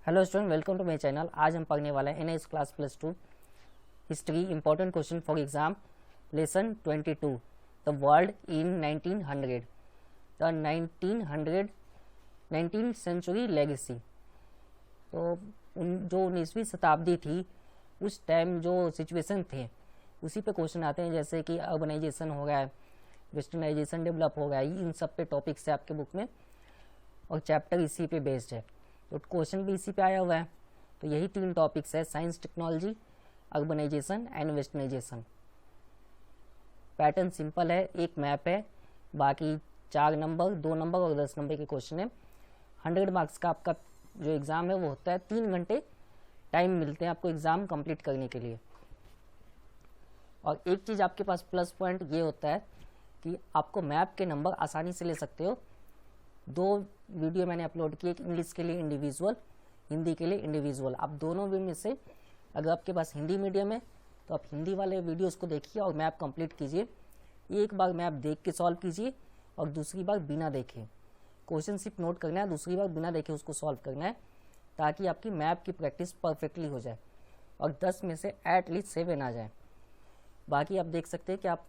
Hello student, welcome to my channel. आज हम पढ़ने वाले हैं NS class +2 history important question for exam lesson 22 the world in 1900 the 19th century legacy. तो जो 19वीं शताब्दी थी उस टाइम जो सिचुएशन थे उसी पे क्वेश्चन आते हैं, जैसे कि अर्बनाइजेशन हो गया है, वेस्टर्नाइजेशन डेवलप हो गया, इन सब पे टॉपिक्स है आपके बुक में और चैप्टर इसी पे बेस्ड है। तो क्वेश्चन भी इसी पे आया हुआ है। तो यही 3 टॉपिक्स है, science, technology, urbanisation and westernisation. Pattern simple है, एक मैप है, बाकी 4 नंबर, 2 नंबर और 10 नंबर के क्वेश्चन है। 100 मार्क्स का आपका जो एग्ज़ाम है वो होता है। 3 घंटे टाइम मिलते हैं आपको एग्ज़ाम कंप्लीट करने के लिए। और एक चीज़ आपके पास प्लस पॉइंट ये होता है कि आपको मैप के नंबर आसानी से ले सकते हो। 2 वीडियो मैंने अपलोड किए, एक इंग्लिश के लिए इंडिविजुअल, हिंदी के लिए इंडिविजुअल। आप दोनों में से अगर आपके पास हिंदी मीडियम है तो आप हिंदी वाले वीडियोस को देखिए और मैप कंप्लीट कीजिए। एक बार मैप देख के सॉल्व कीजिए और दूसरी बार बिना देखे। क्वेश्चन सिर्फ नोट करना है, दूसरी बार बिना देखे उसको सॉल्व करना है, ताकि आपकी मैप की प्रैक्टिस परफेक्टली हो जाए और 10 में से एटलीस्ट 7 आ जाए। बाकी आप देख सकते हैं कि आप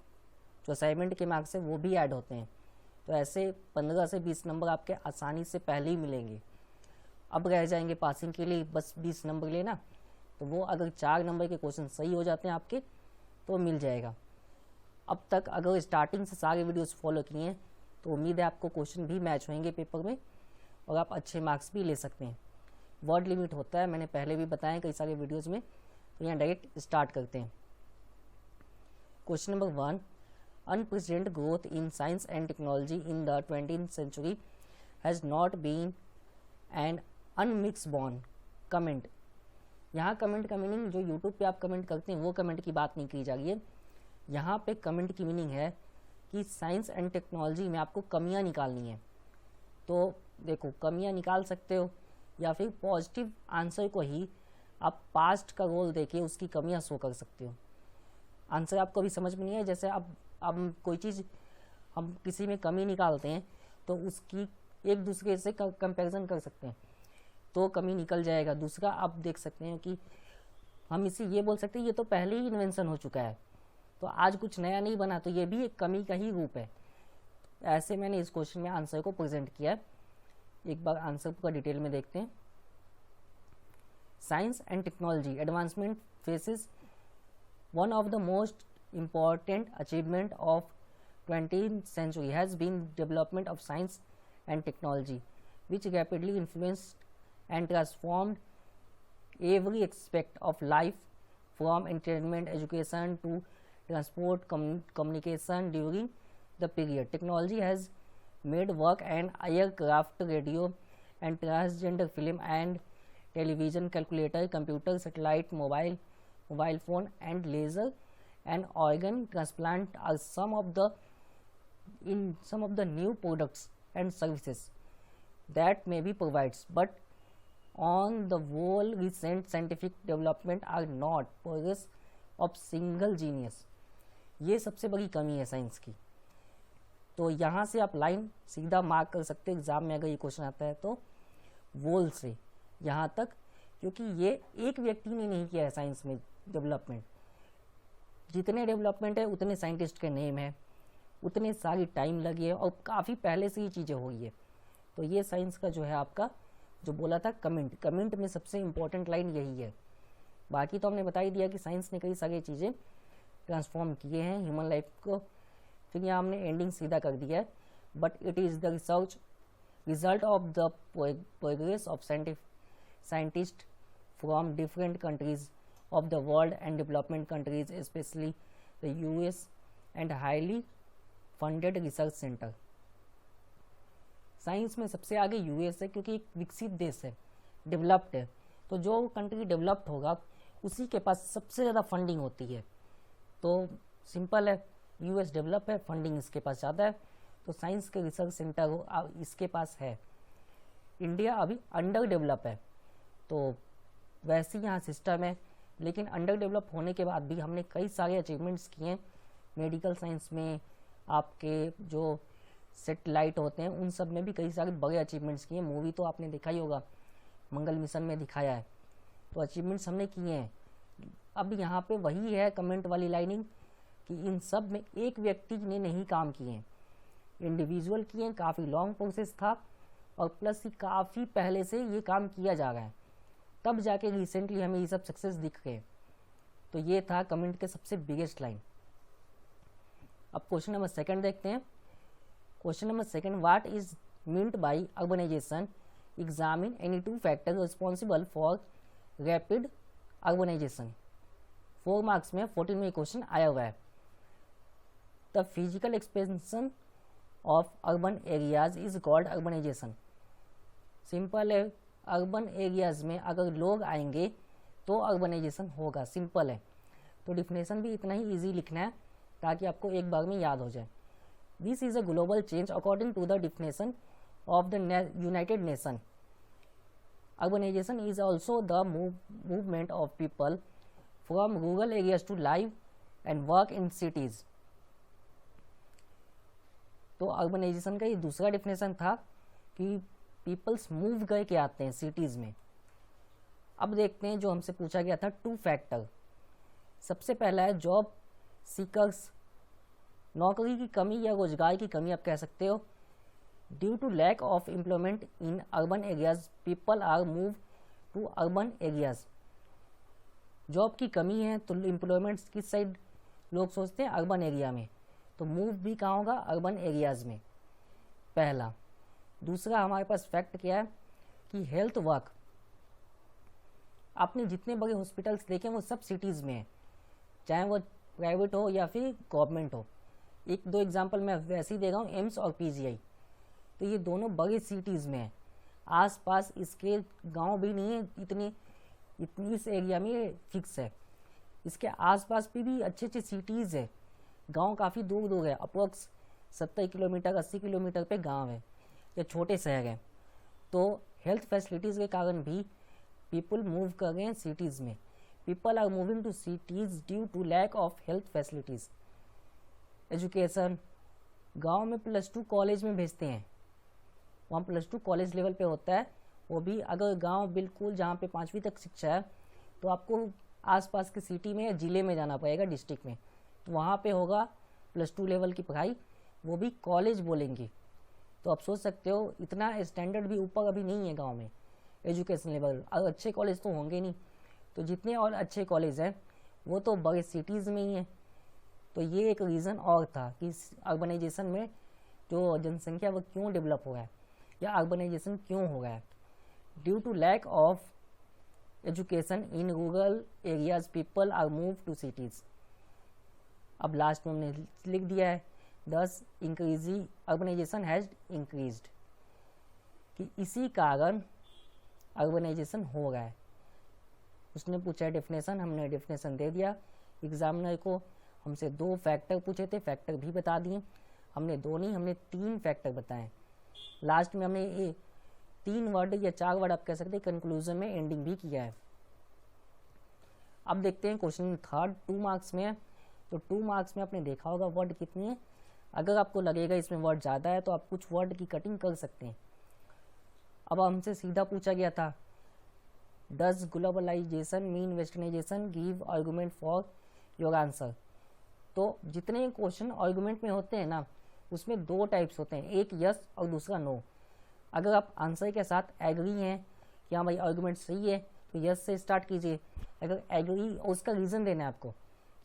जो असाइनमेंट के मार्क्स है वो भी ऐड होते हैं। तो ऐसे 15 से 20 नंबर आपके आसानी से पहले ही मिलेंगे। अब रह जाएंगे पासिंग के लिए बस 20 नंबर लेना, तो वो अगर 4 नंबर के क्वेश्चन सही हो जाते हैं आपके तो मिल जाएगा। अब तक अगर स्टार्टिंग से सारे वीडियोस फॉलो किए हैं तो उम्मीद है आपको क्वेश्चन भी मैच होंगे पेपर में और आप अच्छे मार्क्स भी ले सकते हैं। वर्ड लिमिट होता है, मैंने पहले भी बताया कई सारे वीडियोज़ में। तो यहाँ डायरेक्ट स्टार्ट करते हैं। Question number 1, unprecedented growth in science and technology in the 20th century has not been an unmixed bond comment। यहाँ कमेंट का मीनिंग जो यूट्यूब पे आप कमेंट करते हैं वो कमेंट की बात नहीं की जा रही है। यहाँ पे कमेंट की मीनिंग है कि साइंस एंड टेक्नोलॉजी में आपको कमियाँ निकालनी है। तो देखो, कमियाँ निकाल सकते हो या फिर पॉजिटिव आंसर को ही आप पास्ट का रोल देके उसकी कमियाँ शो कर सकते हो। आंसर आपको अभी समझ में नहीं है, जैसे अब कोई चीज़ हम किसी में कमी निकालते हैं तो उसकी एक दूसरे से कंपैरिजन कर सकते हैं तो कमी निकल जाएगा। दूसरा आप देख सकते हैं कि हम इसे ये बोल सकते हैं ये तो पहले ही इन्वेंशन हो चुका है, तो आज कुछ नया नहीं बना, तो ये भी एक कमी का ही रूप है। ऐसे मैंने इस क्वेश्चन में आंसर को प्रेजेंट किया है। एक बार आंसर का डिटेल में देखते हैं। Science and technology advancement faces one of the most important achievement of 20th century has been development of science and technology, which rapidly influenced and transformed every aspect of life, from entertainment, education to transport, communication during the period. Technology has made work and aircraft, radio and transgender film and television, calculator, computer, satellite, mobile phone and laser and organ transplant are some of the new products and services that may be provides, but on the whole recent scientific development are not progress of single genius। ये सबसे बड़ी कमी है science की। तो यहाँ से आप लाइन सीधा मार्क कर सकते हैं एग्जाम में अगर ये क्वेश्चन आता है तो, वोल से यहाँ तक, क्योंकि ये एक व्यक्ति ने नहीं किया है साइंस में डेवलपमेंट। जितने डेवलपमेंट है उतने साइंटिस्ट के नेम है, उतने सारी टाइम लगी है और काफ़ी पहले से ही चीज़ें हुई है। तो ये साइंस का जो है आपका जो बोला था कमेंट में सबसे इम्पोर्टेंट लाइन यही है। बाकी तो हमने बता ही दिया कि साइंस ने कई सारी चीज़ें ट्रांसफॉर्म किए हैं ह्यूमन लाइफ को। फिर यहाँ हमने एंडिंग सीधा कर दिया है, but it is the result of the progress of scientist from different countries of the world and development countries, especially the US and highly funded research center। Science में सबसे आगे यूएस है क्योंकि एक विकसित देश है, डेवलप्ड है। तो जो कंट्री डेवलप्ड होगा उसी के पास सबसे ज़्यादा फंडिंग होती है। तो सिंपल है, यूएस डेवलप है, फंडिंग इसके पास ज़्यादा है, तो साइंस के रिसर्च सेंटर इसके पास है। इंडिया अभी अंडर डेवलप है, तो वैसे यहाँ सिस्टम है, लेकिन अंडर डेवलप होने के बाद भी हमने कई सारे अचीवमेंट्स किए हैं। मेडिकल साइंस में आपके जो सेटेलाइट होते हैं उन सब में भी कई सारे बड़े अचीवमेंट्स किए हैं। मूवी तो आपने देखा ही होगा, मंगल मिशन में दिखाया है। तो अचीवमेंट्स हमने किए हैं। अब यहाँ पे वही है कमेंट वाली लाइनिंग कि इन सब में एक व्यक्ति ने नहीं काम किए हैं, इंडिविजुअल किए हैं, काफ़ी लॉन्ग प्रोसेस था और प्लस ही काफ़ी पहले से ये काम किया जा रहा है, तब जाके रिसेंटली हमें ये सब सक्सेस दिख गए। तो ये था कमेंट के सबसे बिगेस्ट लाइन। अब क्वेश्चन नंबर सेकंड देखते हैं। Question number second, what is meant by urbanisation, examine any two factor responsible for rapid urbanisation. 4 marks में 14 में क्वेश्चन आया हुआ है। The physical expansion of urban areas is called urbanisation. Simple है, urban areas में अगर लोग आएंगे तो अर्बनाइजेशन होगा, सिंपल है। तो डिफिनेशन भी इतना ही इजी लिखना है ताकि आपको एक बार में याद हो जाए। This is a global change according to the definition of the United Nation. Urbanisation is also the movement of people from rural areas to live and work in cities. तो अर्बनाइजेशन का ये दूसरा डिफिनेशन था कि peoples move करके आते हैं cities में। अब देखते हैं जो हमसे पूछा गया था 2 फैक्टर। सबसे पहला है जॉब सीकर्स, नौकरी की कमी या रोजगार की कमी आप कह सकते हो। Due to lack of employment in urban areas people are move to urban areas. Job की कमी है तो एम्प्लॉयमेंट किस साइड लोग सोचते हैं, अर्बन एरिया में। तो मूव भी कहाँ होगा, अर्बन एरियाज में, पहला। दूसरा हमारे पास फैक्ट क्या है कि हेल्थ वर्क, आपने जितने बड़े हॉस्पिटल्स देखे वो सब सिटीज़ में है, चाहे वो प्राइवेट हो या फिर गवर्नमेंट हो। 1-2 एग्जांपल मैं वैसे ही दे रहा हूँ, एम्स और पीजीआई। तो ये दोनों बड़े सिटीज़ में है, आसपास इसके गांव भी नहीं है इतनी इस एरिया में फिक्स है। इसके आसपास भी अच्छे अच्छे सिटीज़ है, गांव काफ़ी दूर दूर है, अप्रोक्स 70 किलोमीटर 80 किलोमीटर पे गांव है या छोटे शहर हैं। तो हेल्थ फैसिलिटीज़ के कारण भी पीपल मूव कर रहे हैं सिटीज़ में। People are moving to cities due to lack of health facilities. Education, गांव में +2 कॉलेज में भेजते हैं, वहाँ +2 कॉलेज लेवल पे होता है। वो भी अगर गांव बिल्कुल जहाँ पे 5वीं तक शिक्षा है तो आपको आसपास के सिटी में या ज़िले में जाना पड़ेगा, डिस्ट्रिक्ट में, तो वहाँ पे होगा +2 लेवल की पढ़ाई, वो भी कॉलेज बोलेंगे। तो आप सोच सकते हो इतना स्टैंडर्ड भी ऊपर अभी नहीं है गांव में एजुकेशन लेवल, और अच्छे कॉलेज तो होंगे नहीं। तो जितने और अच्छे कॉलेज हैं वो तो बड़े सिटीज़ में ही हैं। तो ये एक रीज़न और था कि अर्बनाइजेशन में जो जनसंख्या वो क्यों डेवलप हो रहा है या अर्बनाइजेशन क्यों हो रहा है। Due to lack of education in rural areas people are move to cities. अब लास्ट में हमने लिख दिया है, दस इंक्रीजिंग अर्बनाइजेशन हैज़ इंक्रीज्ड, कि इसी कारण अर्बनाइजेशन हो रहा है। उसने पूछा है डेफिनेशन, हमने डेफिनेशन दे दिया। एग्जामिनर को हमसे 2 फैक्टर पूछे थे, फैक्टर भी बता दिए। हमने 2 नहीं, हमने 3 फैक्टर बताए। लास्ट में हमने ये 3 वर्ड या 4 वर्ड आप कह सकते हैं कंक्लूजन में एंडिंग भी किया है। अब देखते हैं क्वेश्चन थर्ड, 2 मार्क्स में है। तो 2 मार्क्स में आपने देखा होगा वर्ड कितनी है। अगर आपको लगेगा इसमें वर्ड ज़्यादा है तो आप कुछ वर्ड की कटिंग कर सकते हैं। अब हमसे सीधा पूछा गया था, does globalisation mean westernisation, give argument for your answer. तो जितने क्वेश्चन आर्गूमेंट में होते हैं ना, उसमें 2 टाइप्स होते हैं, एक यस और दूसरा नो। अगर आप आंसर के साथ एग्री हैं कि हाँ भाई आर्गूमेंट सही है तो यस से स्टार्ट कीजिए। अगर एग्री, उसका रीज़न देना है आपको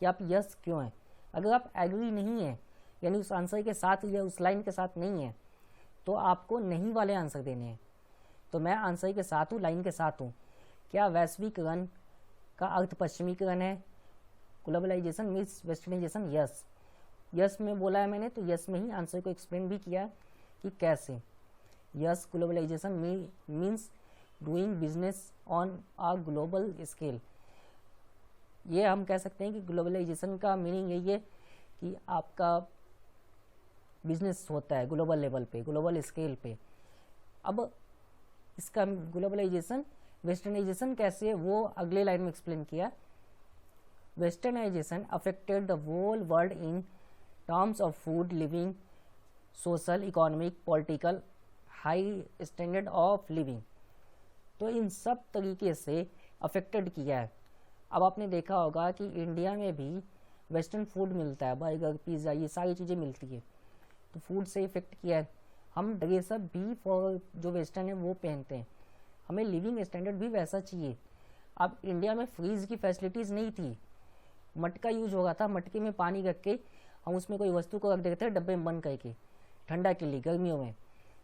कि आप यस क्यों हैं। अगर आप एग्री नहीं हैं यानी उस आंसर के साथ या उस लाइन के साथ नहीं है तो आपको नहीं वाले आंसर देने हैं। तो मैं आंसर के साथ हूँ, लाइन के साथ हूँ। क्या वैश्वीकरण का अर्थ पश्चिमीकरण है? Globalisation means westernisation, yes. Yes में बोला है मैंने, तो यस में ही आंसर को एक्सप्लेन भी किया कि कैसे। Yes, globalisation means doing business on a global scale. ये हम कह सकते हैं कि ग्लोबलाइजेशन का मीनिंग यही है कि आपका बिजनेस होता है ग्लोबल लेवल पे, ग्लोबल स्केल पे। अब इसका ग्लोबलाइजेशन वेस्टर्नाइजेशन कैसे है वो अगले लाइन में एक्सप्लेन किया। Westernisation affected the whole world in terms of food, living, social, economic, political, high standard of living. तो इन सब तरीके से अफेक्टेड किया है। अब आपने देखा होगा कि इंडिया में भी वेस्टर्न फूड मिलता है, बर्गर पिज़्ज़ा ये सारी चीज़ें मिलती है, तो फूड से इफेक्ट किया है। हम ड्रेसअप भी फॉर जो वेस्टर्न है वो पहनते हैं, हमें लिविंग स्टैंडर्ड भी वैसा चाहिए। अब इंडिया में फ्रीज की फैसिलिटीज़ नहीं थी, मटका यूज हो रहा था, मटके में पानी रख के हम उसमें कोई वस्तु को रख देते थे डब्बे में बंद करके ठंडा के लिए गर्मियों में,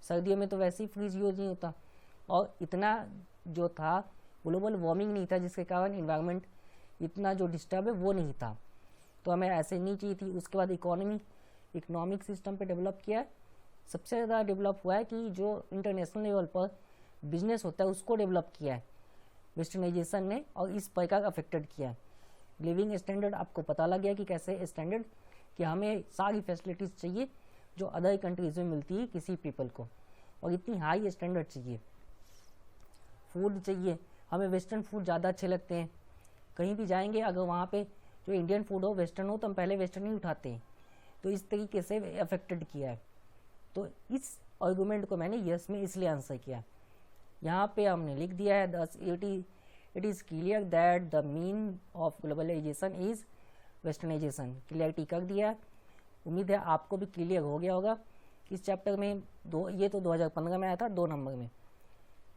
सर्दियों में तो वैसे ही फ्रीज यूज नहीं होता। और इतना जो था ग्लोबल वार्मिंग नहीं था, जिसके कारण इन्वायरमेंट इतना जो डिस्टर्ब है वो नहीं था, तो हमें ऐसे नहीं चाहिए थी। उसके बाद इकोनॉमिक सिस्टम पे डेवलप किया है, सबसे ज़्यादा डेवलप हुआ है कि जो इंटरनेशनल लेवल पर बिजनेस होता है उसको डेवलप किया है वेस्टर्नाइजेशन ने, और इस प्रकार अफेक्टेड किया है। लिविंग स्टैंडर्ड आपको पता लग गया कि कैसे स्टैंडर्ड, कि हमें सारी फैसिलिटीज़ चाहिए जो अदर कंट्रीज में मिलती है किसी पीपल को, और इतनी हाई स्टैंडर्ड चाहिए। फूड चाहिए, हमें वेस्टर्न फूड ज़्यादा अच्छे लगते हैं। कहीं भी जाएंगे अगर वहाँ पे जो इंडियन फूड हो वेस्टर्न हो तो हम पहले वेस्टर्न ही उठाते हैं, तो इस तरीके से अफेक्टेड किया है। तो इस आर्गूमेंट को मैंने यस में इसलिए आंसर किया। यहाँ पे हमने लिख दिया है thus it is clear that the mean of globalisation is westernisation. Clarity कर दिया है, उम्मीद है आपको भी क्लियर हो गया होगा। इस चैप्टर में ये तो 2015 में आया था 2 नंबर में।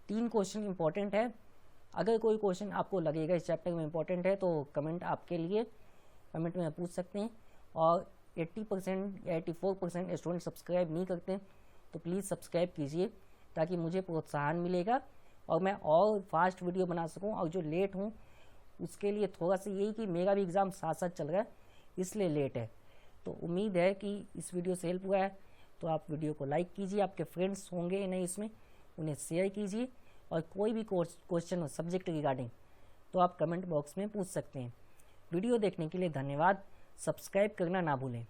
3 क्वेश्चन इंपॉर्टेंट है, अगर कोई क्वेश्चन आपको लगेगा इस चैप्टर में इंपॉर्टेंट है तो कमेंट आपके लिए, कमेंट में पूछ सकते हैं। और 80% या 84% स्टूडेंट सब्सक्राइब नहीं करते, तो प्लीज़ सब्सक्राइब कीजिए ताकि मुझे प्रोत्साहन मिलेगा और मैं और फास्ट वीडियो बना सकूं। और जो लेट हूं उसके लिए थोड़ा सा यही कि मेरा भी एग्ज़ाम साथ साथ चल रहा है इसलिए लेट है। तो उम्मीद है कि इस वीडियो से हेल्प हुआ है, तो आप वीडियो को लाइक कीजिए, आपके फ्रेंड्स होंगे नहीं इसमें उन्हें शेयर कीजिए, और कोई भी क्वेश्चन हो सब्जेक्ट रिगार्डिंग तो आप कमेंट बॉक्स में पूछ सकते हैं। वीडियो देखने के लिए धन्यवाद, सब्सक्राइब करना ना भूलें।